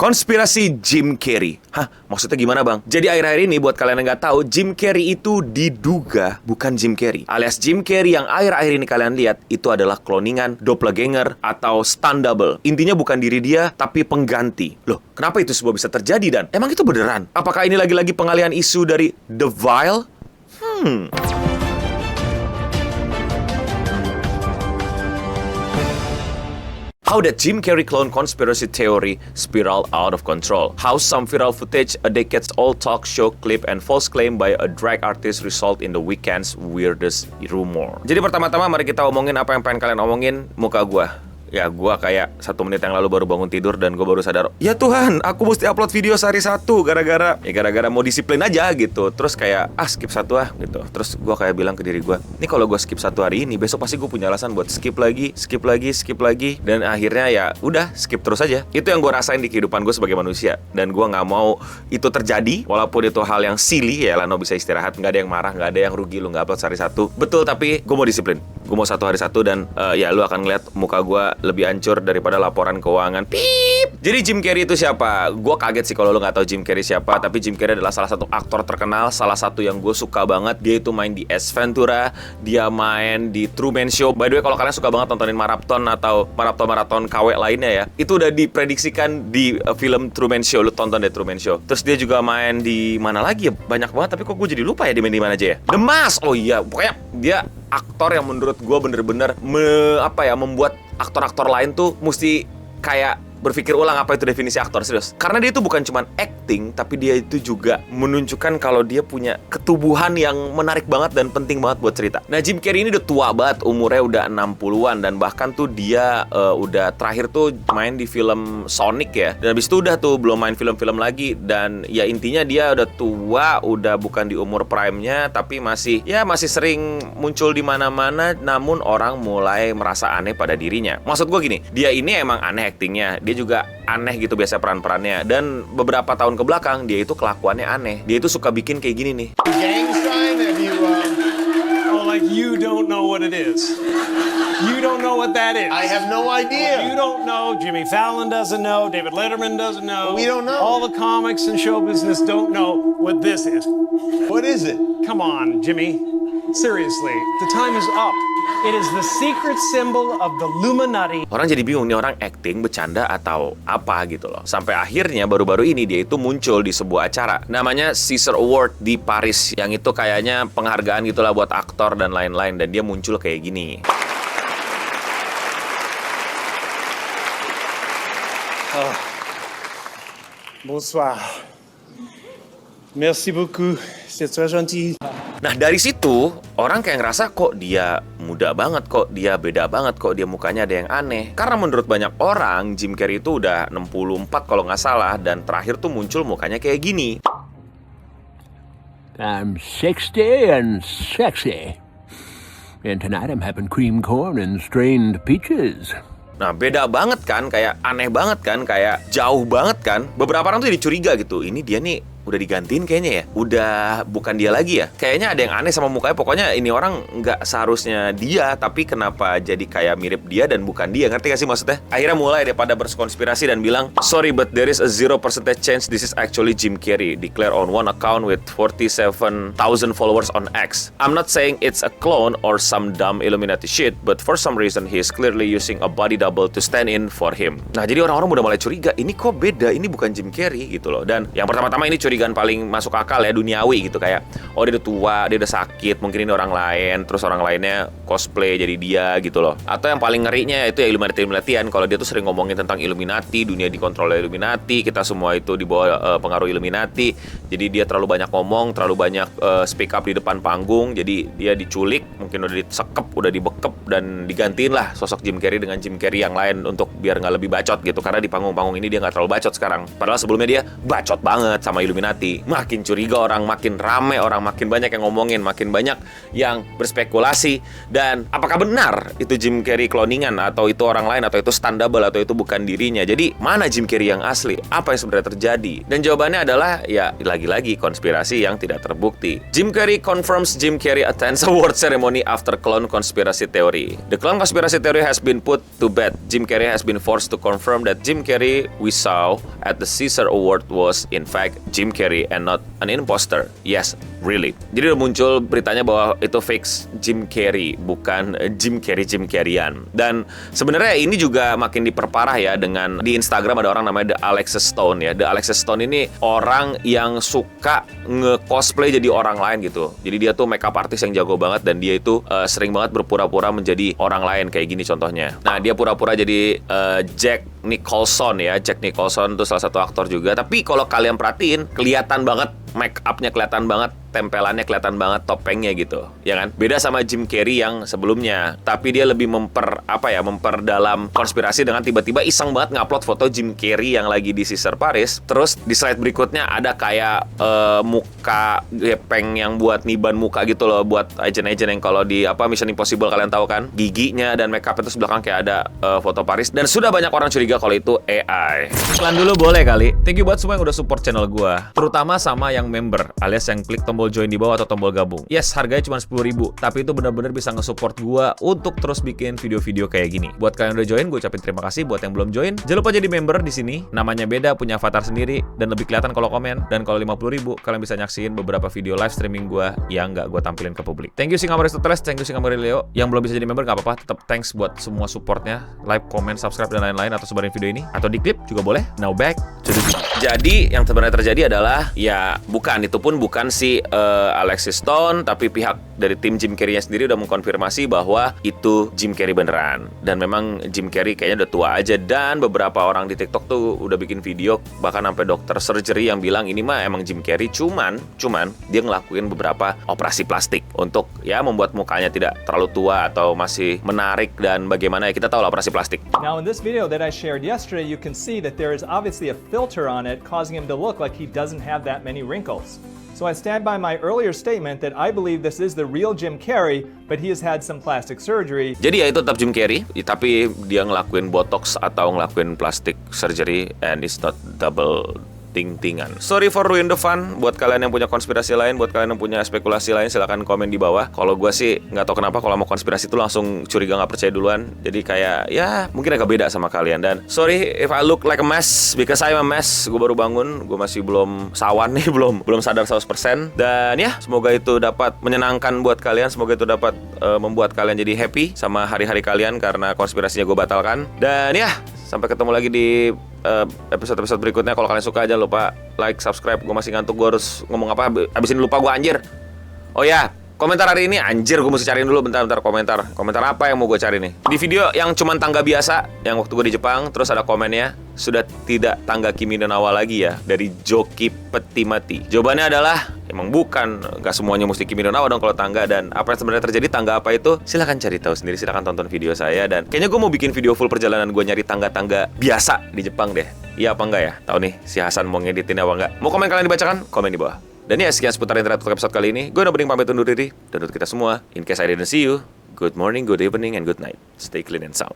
Konspirasi Jim Carrey. Hah? Maksudnya gimana bang? Jadi akhir-akhir ini buat kalian yang nggak tahu, Jim Carrey itu diduga bukan Jim Carrey. Alias Jim Carrey yang akhir-akhir ini kalian lihat itu adalah kloningan, doppelganger, atau stunt double. Intinya bukan diri dia, tapi pengganti. Loh, kenapa itu semua bisa terjadi dan emang itu beneran? Apakah ini lagi-lagi pengalihan isu dari The Vile? How that Jim Carrey clone conspiracy theory spiraled out of control. How some viral footage, a decades-old talk show clip, and false claim by a drag artist result in the weekend's weirdest rumor. Jadi pertama-tama mari kita omongin apa yang pengen kalian omongin. Muka gua. Ya gua kayak 1 menit yang lalu baru bangun tidur dan gua baru sadar, ya Tuhan, aku mesti upload video sehari 1 gara-gara mau disiplin aja gitu. Terus kayak skip 1 gitu. Terus gua kayak bilang ke diri gua, nih kalau gua skip 1 hari ini, besok pasti gua punya alasan buat skip lagi. Dan akhirnya ya udah skip terus aja. Itu yang gua rasain di kehidupan gua sebagai manusia. Dan gua nggak mau itu terjadi, walaupun itu hal yang silly ya. Lano bisa istirahat, nggak ada yang marah, nggak ada yang rugi lu nggak upload sehari 1. Betul, tapi gua mau disiplin. Gua mau 1 hari 1 dan ya lu akan ngeliat muka gua lebih hancur daripada laporan keuangan. Pip. Jadi Jim Carrey itu siapa? Gue kaget sih kalau lo nggak tahu Jim Carrey siapa. Tapi Jim Carrey adalah salah satu aktor terkenal, salah satu yang gue suka banget. Dia itu main di Ace Ventura, dia main di Truman Show. By the way, kalau kalian suka banget tontonin maraton atau maraton KW lainnya ya, itu udah diprediksikan di film Truman Show. Lo tonton deh Truman Show. Terus dia juga main di mana lagi ya? Banyak banget. Tapi kok gue jadi lupa ya dia main di mana aja ya? The Mask. Oh iya, pokoknya dia aktor yang menurut gue bener-bener membuat aktor-aktor lain tuh mesti kayak berpikir ulang apa itu definisi aktor, serius. Karena dia itu bukan cuma acting, tapi dia itu juga menunjukkan kalau dia punya ketubuhan yang menarik banget dan penting banget buat cerita. Nah, Jim Carrey ini udah tua banget, umurnya udah 60-an. Dan bahkan tuh dia udah terakhir tuh main di film Sonic ya. Dan habis itu udah tuh belum main film-film lagi. Dan ya intinya dia udah tua, udah bukan di umur prime-nya, tapi masih sering muncul di mana-mana. Namun orang mulai merasa aneh pada dirinya. Maksud gue gini, dia ini emang aneh actingnya, dia juga aneh gitu biasa peran-perannya. Dan beberapa tahun ke belakang dia itu kelakuannya aneh. Dia itu suka bikin kayak gini nih. Gang sign, have you, like you don't know what it is. You don't know what that is. I have no idea. You don't know. Jimmy Fallon doesn't know. David Letterman doesn't know. We don't know. All the comics and show business don't know what this is. What is it? Come on, Jimmy. Seriously, the time is up. It is the secret symbol of the Illuminati. Orang jadi bingung nih, orang acting, bercanda, atau apa gitu loh. Sampai akhirnya baru-baru ini dia itu muncul di sebuah acara namanya Caesar Award di Paris. Yang itu kayaknya penghargaan gitulah buat aktor dan lain-lain. Dan dia muncul kayak gini. Bonsoir. Merci beaucoup. C'est très gentil. Nah dari situ orang kayak ngerasa kok dia muda banget, kok dia beda banget, kok dia mukanya ada yang aneh. Karena menurut banyak orang Jim Carrey itu udah 64 kalau nggak salah. Dan terakhir tuh muncul mukanya kayak gini. I'm 60 and sexy. And tonight I'm having cream corn and strained peaches. Nah beda banget kan, kayak aneh banget kan, kayak jauh banget kan. Beberapa orang tuh jadi curiga gitu, ini dia nih udah digantiin kayaknya ya, udah bukan dia lagi ya. Kayaknya ada yang aneh sama mukanya. Pokoknya ini orang nggak seharusnya dia, tapi kenapa jadi kayak mirip dia dan bukan dia. Ngerti gak sih maksudnya? Akhirnya mulai deh pada berkonspirasi dan bilang, sorry but there is a 0% chance this is actually Jim Carrey, declare on one account with 47,000 followers on X. I'm not saying it's a clone or some dumb Illuminati shit, but for some reason he is clearly using a body double to stand in for him. Nah jadi orang-orang udah mulai curiga, ini kok beda, ini bukan Jim Carrey gitu loh. Dan yang pertama-tama ini curigaan paling masuk akal ya, duniawi gitu. Kayak oh dia udah tua, dia udah sakit, mungkin ini orang lain, terus orang lainnya cosplay jadi dia gitu loh. Atau yang paling ngerinya itu ya Illuminati-Illuminatian. Kalau dia tuh sering ngomongin tentang Illuminati, dunia dikontrol oleh Illuminati, kita semua itu di bawah pengaruh Illuminati. Jadi dia terlalu banyak ngomong, terlalu banyak speak up di depan panggung. Jadi dia diculik, mungkin udah disekep, udah dibekep, dan digantiin lah sosok Jim Carrey dengan Jim Carrey yang lain untuk biar nggak lebih bacot gitu. Karena di panggung-panggung ini dia nggak terlalu bacot sekarang. Padahal sebelumnya dia bacot banget sama Illuminati. diminati, makin curiga orang, makin rame orang, makin banyak yang ngomongin, makin banyak yang berspekulasi. Dan apakah benar itu Jim Carrey cloningan, atau itu orang lain, atau itu stunt double, atau itu bukan dirinya? Jadi mana Jim Carrey yang asli? Apa yang sebenarnya terjadi? Dan jawabannya adalah ya lagi-lagi konspirasi yang tidak terbukti. Jim Carrey confirms Jim Carrey attends award ceremony after clone conspiracy theory. The clone conspiracy theory has been put to bed. Jim Carrey has been forced to confirm that Jim Carrey we saw at the Caesar Award was in fact Jim Carrey and not an imposter. Yes, really. Jadi udah muncul beritanya bahwa itu fake Jim Carrey, bukan Jim Carreyan. Dan sebenarnya ini juga makin diperparah ya dengan di Instagram ada orang namanya The Alexis Stone ya. The Alexis Stone ini orang yang suka nge-cosplay jadi orang lain gitu. Jadi dia tuh makeup artist yang jago banget, dan dia itu sering banget berpura-pura menjadi orang lain kayak gini contohnya. Nah, dia pura-pura jadi Jack Nicholson ya. Jack Nicholson tuh salah satu aktor juga. Tapi kalau kalian perhatiin, kelihatan banget make up-nya, kelihatan banget tempelannya, kelihatan banget topengnya gitu, ya kan? Beda sama Jim Carrey yang sebelumnya. Tapi dia lebih memperdalam konspirasi dengan tiba-tiba iseng banget ngupload foto Jim Carrey yang lagi di Caesar Paris. Terus di slide berikutnya ada kayak muka gepeng yang buat niban muka gitu loh, buat agent-agent yang kalau di Mission Impossible kalian tahu kan, giginya dan make up itu belakang kayak ada foto Paris. Dan sudah banyak orang curiga kalau itu AI. Iklan dulu boleh kali. Thank you buat semua yang udah support channel gua, terutama sama yang member alias yang klik tombol join di bawah atau tombol gabung. Yes, harganya cuma 10.000, tapi itu benar-benar bisa nge-support gua untuk terus bikin video-video kayak gini. Buat kalian yang udah join, gue ucapin terima kasih. Buat yang belum join, jangan lupa jadi member di sini. Namanya beda, punya avatar sendiri, dan lebih kelihatan kalau komen. Dan kalau 50.000, kalian bisa nyaksiin beberapa video live streaming gua yang nggak gue tampilin ke publik. Thank you Singamari Aristoteles, thank you Singamari Leo. Yang belum bisa jadi member nggak apa-apa, tetap thanks buat semua supportnya, like, comment, subscribe dan lain-lain, atau sebarin video ini, atau di klip juga boleh. Now back to the video. Jadi yang sebenarnya terjadi adalah ya itu pun bukan si Alexis Stone, tapi pihak dari tim Jim Carrey-nya sendiri udah mengkonfirmasi bahwa itu Jim Carrey beneran. Dan memang Jim Carrey kayaknya udah tua aja, dan beberapa orang di TikTok tuh udah bikin video, bahkan sampai dokter surgery yang bilang ini mah emang Jim Carrey, cuman dia ngelakuin beberapa operasi plastik untuk ya membuat mukanya tidak terlalu tua atau masih menarik. Dan bagaimana ya, kita tahu lah operasi plastik. Now in this video that I shared yesterday, you can see that there is obviously a filter on it causing him to look like he doesn't have that many wrinkles. So I stand by my earlier statement that I believe this is the real Jim Carrey, but he has had some plastic surgery. Jadi ya itu tetap Jim Carrey, tapi dia ngelakuin botox atau ngelakuin plastic surgery, and it's not double ting-tingan. Sorry for ruin the fun. Buat kalian yang punya konspirasi lain, buat kalian yang punya spekulasi lain, silahkan komen di bawah. Kalau gue sih nggak tahu kenapa kalau mau konspirasi itu langsung curiga, nggak percaya duluan. Jadi kayak ya mungkin agak beda sama kalian. Dan sorry if I look like a mess, because I'm a mess. Gue baru bangun, gue masih belum sawan nih, belum sadar 100%. Dan ya semoga itu dapat menyenangkan buat kalian, semoga itu dapat membuat kalian jadi happy sama hari-hari kalian karena konspirasinya gue batalkan. Dan ya sampai ketemu lagi di episode-episode berikutnya. Kalau kalian suka aja lupa like, subscribe. Gue masih ngantuk, gue harus ngomong apa abis ini lupa gue anjir. Oh ya, komentar hari ini anjir, gue mesti cariin dulu bentar komentar apa yang mau gue cari nih. Di video yang cuman tangga biasa yang waktu gue di Jepang, terus ada komennya sudah tidak tangga Kimi no Nawa lagi ya, dari Joki Petimati. Jawabannya adalah emang bukan, nggak semuanya mesti Kimi no Nawa dong kalau tangga. Dan apa yang sebenarnya terjadi, tangga apa itu, silahkan cari tahu sendiri, silahkan tonton video saya. Dan kayaknya gue mau bikin video full perjalanan gue nyari tangga-tangga biasa di Jepang deh. Iya apa enggak ya? Tahu nih si Hasan mau ngeditin apa enggak? Mau komen kalian dibacakan? Komen di bawah. Dan ya sekian seputar internet untuk episode kali ini. Gue Nobeding pamit undur diri. Dan untuk kita semua, in case I didn't see you, good morning, good evening, and good night. Stay clean and sound.